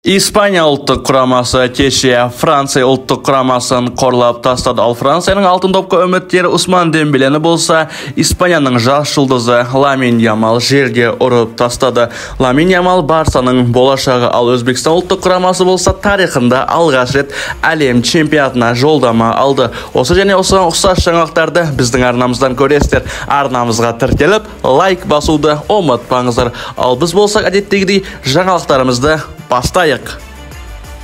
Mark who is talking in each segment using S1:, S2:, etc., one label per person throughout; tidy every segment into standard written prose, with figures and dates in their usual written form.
S1: İspanya ұлттық құрамасы кеше Франция ұлттық құрамасын қорлап тастады. Ал Францияның алтын допқа үміткері Усман Дембелені болса, Испанияның жас жұлдызы Ламин Ямал жерге ұрып тастады. Ламин Ямал Барсаның болашағы, ал Өзбекстан ұлттық құрамасы болса, тарихында алғаш рет әлем чемпионатына жолдама алды. Осы және осыған ұқсас жаңалықтарды біздің арнамыздан көресіздер. Арнамызға тіркеліп, лайк басуды ұмытпаңыздар. Ал біз болсақ әдеттегідей жаңалықтарымызды бастайық.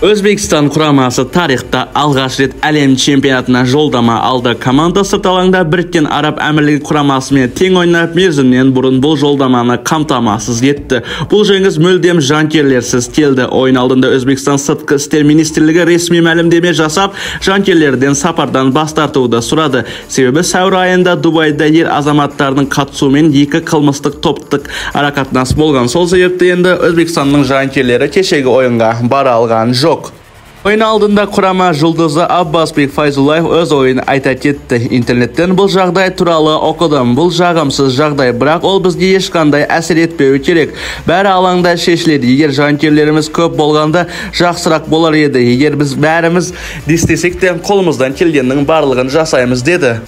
S1: Өзбекстан құрамасы тарихта алғаш рет әлем чемпионатына жолдама алды. Команда сырт алаңда Біріккен Араб Әмірлігі құрамасымен тең ойнап, мерзімнен бұрын бұл жолдаманы қамтамасыз етті. Бұл жеңіс мүлдем жанкүйерлерсіз келді. Ойын алдында Өзбекстан сыртқы істер министрлігі ресми мәлімдеме жасап, жанкүйерлерден сапардан бас тартуды сұрады. Себебі сәуір айында Дубайда ер азаматтардың қатысуымен екі қылмыстық топтық арақатынас болған. Сол себепті енді Өзбекстанның жанкүйерлері кешегі ойынға бара алған жоқ. Ойын алдында құрама жұлдызы Аббасбек Файзуллаев өз ойын айта кетті. Интернеттен бұл жағдай туралы оқыдым. Бұл жағымсыз жағдай, бірақ ол бізге ешқандай әсер етпеуі керек. Бәрі алаңда шешіледі. Егер жанкүйерлеріміз көп болғанда жақсырақ болар еді. Егер біз бәріміз дестесек те қолымыздан келгеннің барлығын жасаймыз, деді.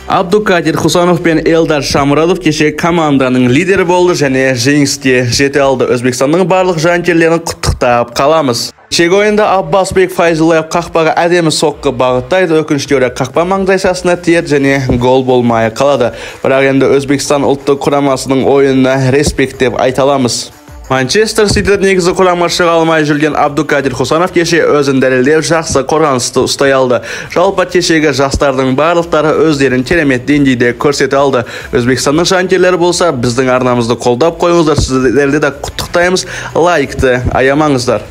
S1: Абдукадир Хусанов пен Элдар Шамурадов кеше команданың лидері болды және жеңіске жете алды. Өзбекстанның барлық жанкүйерлерін құттықтап қаламыз. Кешегі ойында Аббасбек Файзуллаев қақпаға әдемі соққы бағыттайды. Өкінішке орай қақпа маңдайшасына тиеді және гол болмай қалады. Бірақ енді Өзбекстан ұлттық құрамасының ойынына респект деп айта аламыз. Манчестер Сити негізі құрамға шыға алмай жүрген Абдукадир Хусанов кеше өзін дәлелдеп жақсы қорғанысты ұстай алды. Жалпы кешегі жастардың барлықтары өздерін керемет деңгейде көрсете алды. Өзбекстанның жанкүйерлері болса, біздің арнамызды қолдап қойыңыздар, сіздерді де құттықтаймыз, лайкты аямаңыздар.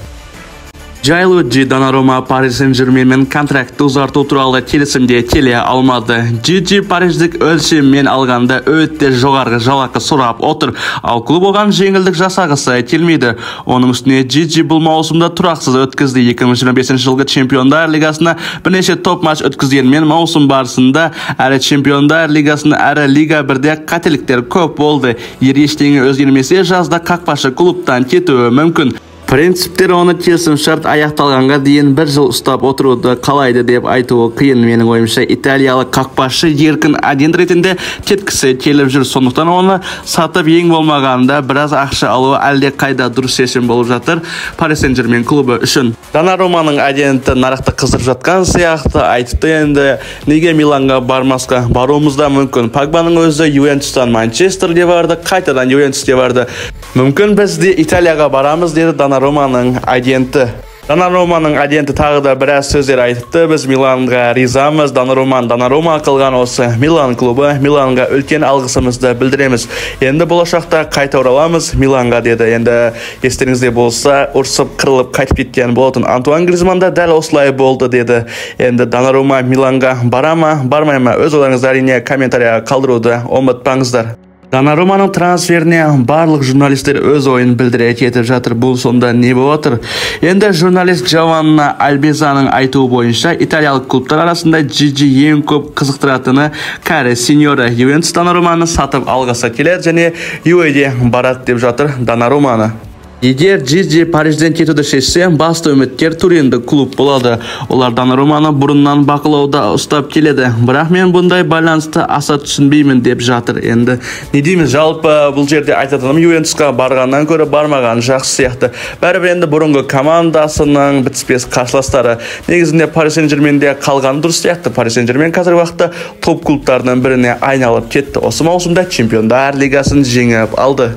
S1: Джайлуджи Донарума Париж Сен-Жерменмен контрактты ұзарту туралы келісімге келе алмады. Джиджи париждік өлшеммен алғанда өте жоғарғы жалақы сұрап отыр, ал клуб оған жеңілдік жасағысы келмейді. Оның үстіне Джиджи бұл маусымда тұрақсыз өткізді. 2025 жылғы Чемпиондар лигасына бірнеше топ матч өткізгенмен маусым барысында әрі Чемпиондар лигасында әрі Лига 1-де қателіктер көп болды. Ештеңе өзгермесе жазда қақпашы клубтан кетуі мүмкін. Принциптер оны келісім шарт аяқталғанға дейін 1 жыл ұстап отыруды қалайды деп айтуы қиын. Менің ойымша, италиялық қақпашы еркін агент ретінде кеткісі келіп жүр. Сондықтан оны сатып ең болмағанда біраз ақша алуы әлде қайда дұрыс шешім болып жатыр Париж Сен-Жермен клубы үшін. Донаруманың агенті нарықты қыздырып жатқан сияқты айтыпты. Енді неге Миланға бармасқа? Баруымыз да мүмкін. Погбаның өзі Ювентустан Манчестерге барды, қайтадан Ювентуске барды. Мүмкін біз де Италияға барамыз, деді Донаrumаның агенті. Донаrumаның агенті тағы да біраз сөздер айтыпты. Біз Миланға ризамыз. Донарума қылған осы Милан клубы, Миланға үлкен алғысымызды білдіреміз. Енді болашақта қайта ораламыз Миланға, деді. Енді естеріңізде болса, ұрсып қырылып қайтып кеткен болатын Антуан Гризманн да дәл осылай болды, деді. Енді Донарума Миланға бара ма, бармай ма? Өз ойларыңызды әрине комментария қалдыруды ұмытпаңыздар. Донаруманың трансферіне барлық журналистер өз ойын білдіре кетіп жатыр. Бұл сонда не болып отыр? Енді журналист Джованна Альбезаның айтуы бойынша, италиялық клубтар арасында Джиджи ең көп қызықтыратыны кәрі сеньора Ювентус Донаруманы сатып алғысы келеді және Ювеге барады деп жатыр Донаруманы. Егер Джиджи Парижден кетуді шешсе, басты үміткер Туриндік клуб болады. Олар Донаруманы бұрыннан бақылауда ұстап келеді. Бірақ мен бұндай байланысты аса түсінбеймін деп жатыр. Енді не дейміз, жалпы бұл жерде айтатыным, Ювентусқа барғаннан көрі бармаған жақсы сияқты. Бәрібір енді бұрынғы командасының бітіспес қарсыластары. Негізінде Париж Сен-Жерменде қалған дұрыс сияқты. Париж Сен-Жермен қазір уақытта топ клубтарының біріне айналып кетті. Осы маусымда Чемпиондар лигасын жеңіп алды.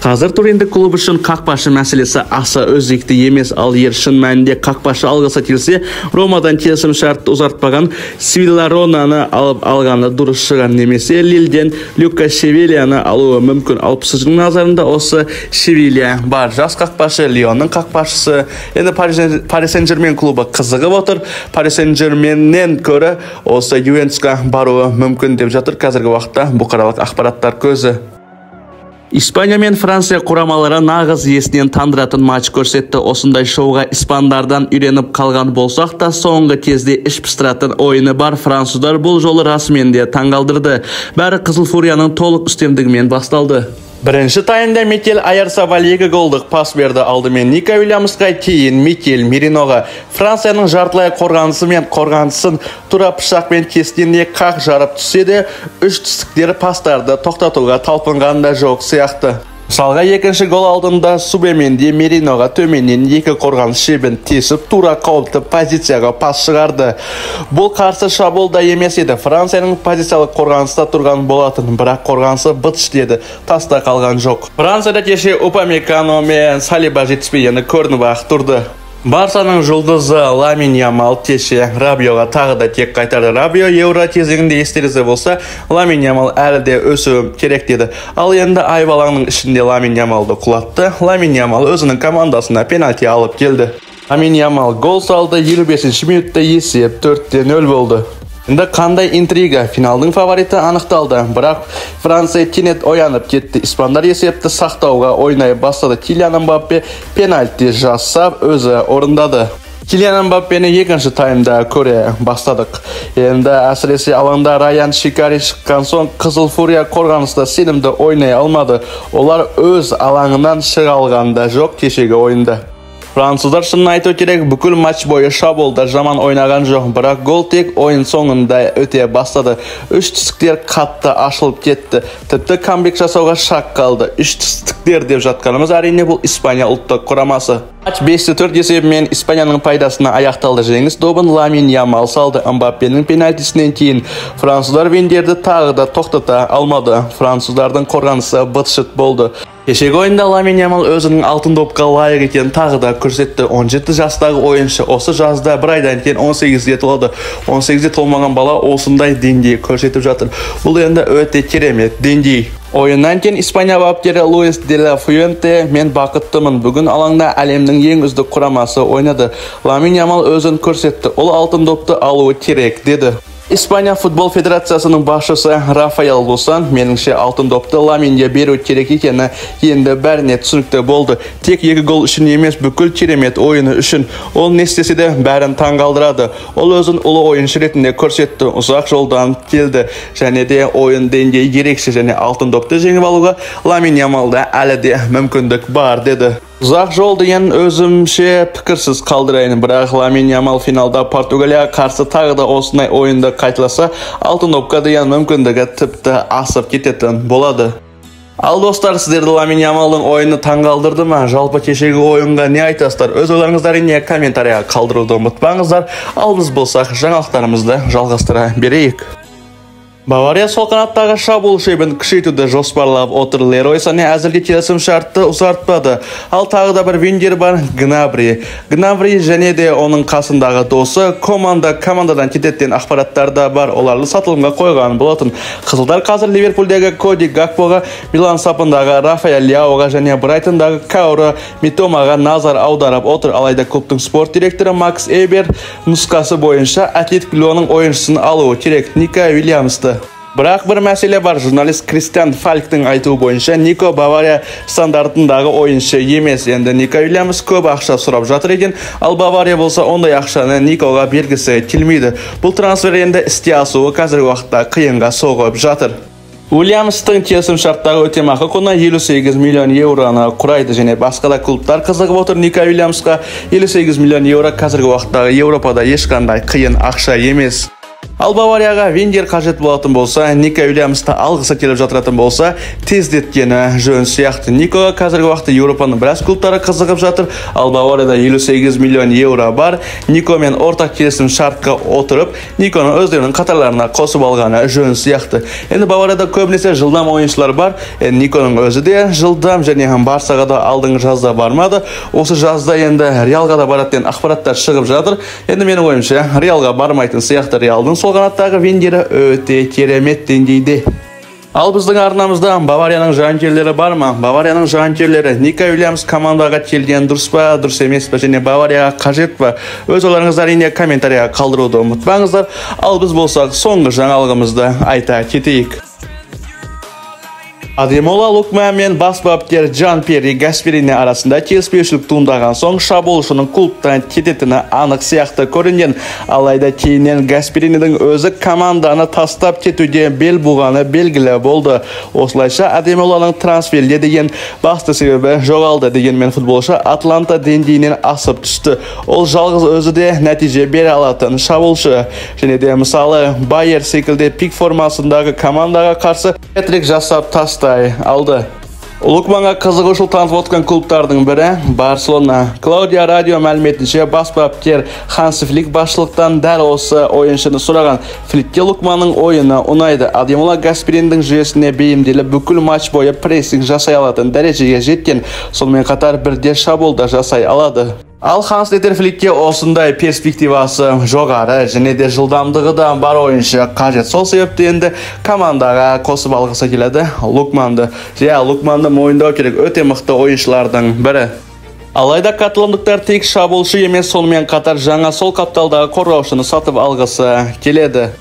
S1: Қазір Туриндік клуб үшін қақпашы мәселесі аса өзекті емес, ал егер шын мәнінде қақпашы алғысы келсе, Ромадан келісім шартты ұзартпаған Свилларонаны алып алғаны дұрыс шығар, немесе Лилден Люка Шевилияны алуы мүмкін. Ал сіздің назарында осы Шевилия бар. Жас қақпашы, Лионның қақпашысы. Енді Париж Сен-Жермен клубы қызығып отыр. Париж Сен-Жерменнен көрі осы Ювентусқа баруы мүмкін деп жатыр қазіргі уақытта бұқаралық ақпараттар көзі. Испания мен Франция құрамалары нағыз есінен тандыратын матч көрсетті. Осындай шоуға испандардан үйреніп қалған болсақ та, соңғы кезде іш пыстыратын ойыны бар. Француздар бұл жолы расымен де таңғалдырды. Бәрі Қызыл Фурияның толық үстемдігімен басталды. Birinchi taymda Mikel Oyarzabal 2 golдық pas berdi. Алдымен Niko Williams'ga, keyin Mikel Merino'ga. Fransiyaning жартылай қорғанысы мен қорғанысын тура пышақпен кескенде қақ жарып түссе де, үш тістіктер пастарды тоқтатуға талпынғанда жоқ сияқты. Мысалға екінші гол алдында Субеменди Мериноға төменнен 2 қорғаныс шебін тесіп, тура қауіпті позицияға пас шығарды. Бұл қарсы шабуылда емес еді. Францияның позициялық қорғаныста тұрған болатын, бірақ қорғанысы быт іштеді, таста қалған жоқ. Францияда кеше Упамекано мен Салиба жетіспегені көрініп-ақ тұрды. Барсаның жұлдызы Ламин Ямал кеше Рабиоға тағы да тек қайтарды. Рабио Еуро кезеңінде естеріңізде болса, Ламин Ямал әлі де өсуі керек деді. Ал енді айбалаңның ішінде Ламин Ямалды құлатты. Ламин Ямал өзінің командасына пенальти алып келді. Ламин Ямал гол салды, 25 минутта есеп 4-0 болды. Енді қандай интрига, финалдың фавориті анықталды, бірақ Франция кенет оянып кетті. Испандар есепті сақтауға ойнай бастады. Килиан Мбаппе пенальти жасап өзі орындады. Килиан Мбаппені екінші таймда көре бастадық. Енді әсіресе алаңда Раян Шикари шыққан соң Қызыл Фурия қорғаныста сенімді ойнай алмады. Олар өз алаңынан шыға алғанда жоқ кешегі ойында. Француздар шынын айту керек, бүкіл матч бойы шабуылда жаман ойнаған жоқ, бірақ гол тек ойын соңында өте бастады. Үш тістіктер қатты ашылып кетті. Тіпті камбек жасауға шақ қалды. Үш тістіктер деп жатқанымыз әрине бұл Испания ұлттық құрамасы. Матч 5-4 есебімен Испанияның пайдасына аяқталды. Жеңіс добын Ламин Ямал салды. Мбаппенің пенальтисінен кейін француздар вендерді тағы да тоқтата алмады. Француздардың қорғанысы быт-шыт болды. Кешегі ойында Ламин Ямал өзінің алтын допқа лайық екенін тағы да көрсетті. 17 жастағы ойыншы осы жазда бір айдан кейін 18-ге толды. 18-ге толмаған бала осындай деңгей көрсетіп жатыр. Бұл енді өте керемет деңгей. Ойыннан кейін Испания бапкері Луис де ла Фуенте: "Мен бақыттымын. Бүгін алаңда әлемнің ең үздік құрамасы ойнады. Ламин Ямал өзін көрсетті. Ол алтын допты алуы керек", деді. Испания футбол федерациясының басшысы Рафаэл Лусан: "Меніңше алтын допты Ламинге беру керек екені енді бәріне түсінікті болды. Тек 2 гол үшін емес, бүкіл керемет ойыны үшін. Ол не істесе де бәрін таңғалдырады. Ол өзін ұлы ойыншы ретінде көрсетті. Ұзақ жолдан келді және де ойын деңгейі ерекше және алтын допты жеңіп алуға Ламин Ямалда әлі де мүмкіндік бар", деді. Ұзақ жол деген өзімше пікірсіз қалдырайын, бірақ Ламин Ямал финалда Португалияға қарсы тағы да осындай ойынды қайталаса, алтын допқа деген мүмкіндігі тіпті асып кететін болады. Ал достар, сіздерді Ламин Ямалдың ойыны таңғалдырды ма? Жалпы кешегі ойынға не айтасыздар? Өз ойларыңызды не комментарияға қалдыруды ұмытпаңыздар. Ал біз болсақ жаңалықтарымызды жалғастыра берейік. Бавария сол қанаттағы шабуыл шебін күшейтуді жоспарлап отыр. Лерой Сане әзірге келісім шартты ұзартпады. Ал тағы да бір вингер бар, Гнабри. Гнабри және де оның қасындағы досы командадан кететін ақпараттарда бар. Оларды сатылымға қойған болатын. Қызылдар қазір Ливерпульдегі Коди Гакпоға, Милан сапындағы Рафаэль Ляоға және Брайтондағы Каоро Митомаға назар аударып отыр. Алайда клубтың спорт директоры Макс Эйбер нұсқасы бойынша Атлетик Лионың ойыншысын алуы керек, Ника Вильямсты. Бірақ бір мәселе бар. Журналист Кристиан Фалктың айтуы бойынша Нико Бавария стандартындағы ойыншы емес. Енді Ника Вильямс көп ақша сұрап жатыр екен, ал Бавария болса ондай ақшаны Никоға бергісі келмейді. Бұл трансфер енді іске асуы қазіргі уақытта қиынға соғып жатыр. Уильямстың келісім шарттағы өтемақы құны 58 миллион еуроны құрайды және басқа да клубтар қызығып отыр. Ника Вильямсқа 58 миллион еуро қазіргі уақыттағы Еуропада ешқандай қиын ақша емес. Ал Баварияға вингер қажет болатын болса, Ника Вильямсты алғысы келіп жатыратын болса, тездеткені жөн сияқты. Никоға қазіргі уақытта Еуропаның біраз клубтары қызығып жатыр, ал Баварияда 58 миллион еуро бар. Никомен ортақ келісім шартқа отырып, Никоны өздерінің қатарларына қосып алғаны жөн сияқты. Енді Баварияда көбінесе жылдам ойыншылар бар. Никоның өзі де жылдам және Барсаға да алдыңғы жазда бармады. Осы жазда енді Реалға да баратын ақпараттар шығып жатыр. Енді менің ойымша, Реалға бармайтын сияқты. Реалдың сол қанаттағы вингері өте керемет деңгейде. Ал біздің арнамызда Баварияның жанкерлері бар ма? Баварияның жанкерлері: Ника Вильямс командаға келген дұрыс па, дұрыс емес па, және Баварияға қажет па? Өз ойларыңызды әрине комментарияға қалдыруды ұмытпаңыздар. Ал біз болсақ соңғы жаңалығымызды айта кетейік. Ademola Lookman men bas bapkeri Jean-Pierre Gasperini arasında kelishpeyушілік туындаған соң шабуылшының клубтан кететіні анық сияқты көрінген. Алайда кейіннен Gasperiniдің өзі команданы тастап кетуге бел буғаны белгілі болды. Осылайша Адемоланың трансферге деген басты себебі жоғалды. Дегенмен футболшы Атланта деңгейінен асып түсті. Ол жалғыз өзі де нәтиже бере алатын шабуылшы. Және де мысалы Байер секілді пик формасындағы командаға қарсы хет-трик жасап тастай алды. Лукманға қызығушылық танытып отқан клубтардың бірі Барселона. Клаудия радио мәліметінше бас бапкер Ханси Флик басшылықтан дәл осы ойыншыны сұраған. Фликке Лукманның ойыны ұнайды. Адемола Gasperiniдің жүйесіне бейімделіп бүкіл матч бойы прессинг жасай алатын дәрежеге жеткен. Сонымен қатар бірде шабуылда жасай алады. Ал Ханс Дитер Фликке осындай перспективасы жоғары және де жылдамдығы да бар ойыншы қажет. Сол себепті енді командаға қосып алғысы келеді Лукманды. Лукманды мойындау керек, өте мықты ойыншылардың бірі. Алайда каталондықтар тек шабуылшы емес, сонымен қатар жаңа сол қапталдағы қорғаушыны сатып алғысы келеді.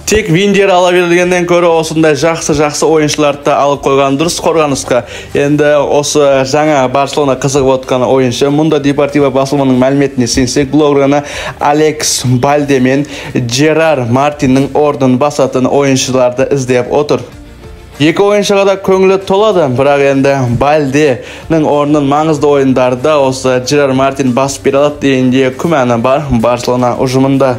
S1: Тек Виндер ала берілгенден көрі осындай жақсы ойыншыларды алып қойған дұрыс қорғанысқа. Енді осы жаңа Барселона қызығып отқан ойыншы. Мұнда Депортиво басылымының мәліметіне сенсек, блогерына Алекс Балде мен Жерар Мартиннің орнын басатын ойыншыларды іздеп отыр. Екі ойыншыға да көңілі толады, бірақ енді Балденің орнын маңызды ойындарда осы Жерар Мартин басып бере алады дегенде күмәні бар Барселона ұжымында.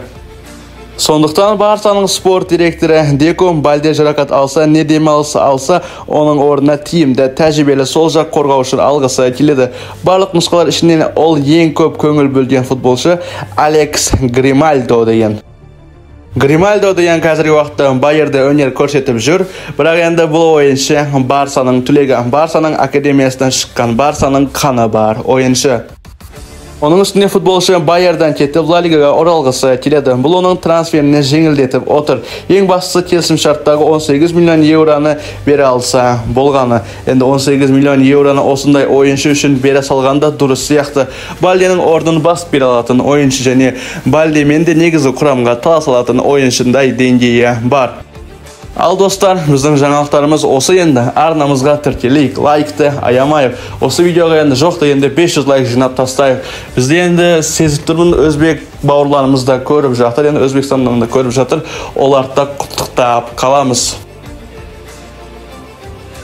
S1: Сондықтан Барсаның спорт директоры Деко Балде жарақат алса, не демалыс алса, оның орнына тиімді тәжірибелі сол жақ қорғаушыны алғысы келеді. Барлық нұсқалар ішінен ол ең көп көңіл бөлген футболшы Алекс Гримальдо деген. Гримальдо деген қазіргі уақытта Байерде өнер көрсетіп жүр, бірақ енді бұл ойыншы Барсаның түлегі, Барсаның академиясынан шыққан, Барсаның қаны бар ойыншы. Оның үстіне футболшы Байерден кетіп Ла Лигаға оралғысы келеді. Бұл оның трансферіне жеңілдетіп отыр. Ең бастысы келісімшарттағы 18 миллион еуроны бере алса болғаны. Енді 18 миллион еуроны осындай ойыншы үшін бере салғанда дұрыс сияқты. Балденің орнын басып бере алатын ойыншы және Балдемен де негізгі құрамға талас алатын ойыншындай деңгейі бар. Ал достар, біздің жаңалықтарымыз осы енді. Арнамызға тіркелейік, лайкты аямайық. Осы видеоға енді жоқты енді 500 лайк жинап тастайық. Бізде енді сезіп тұрмын, өзбек бауырларымыз да көріп жатыр, енді Өзбекстаннан да көріп жатыр. Оларды да құттықтап қаламыз.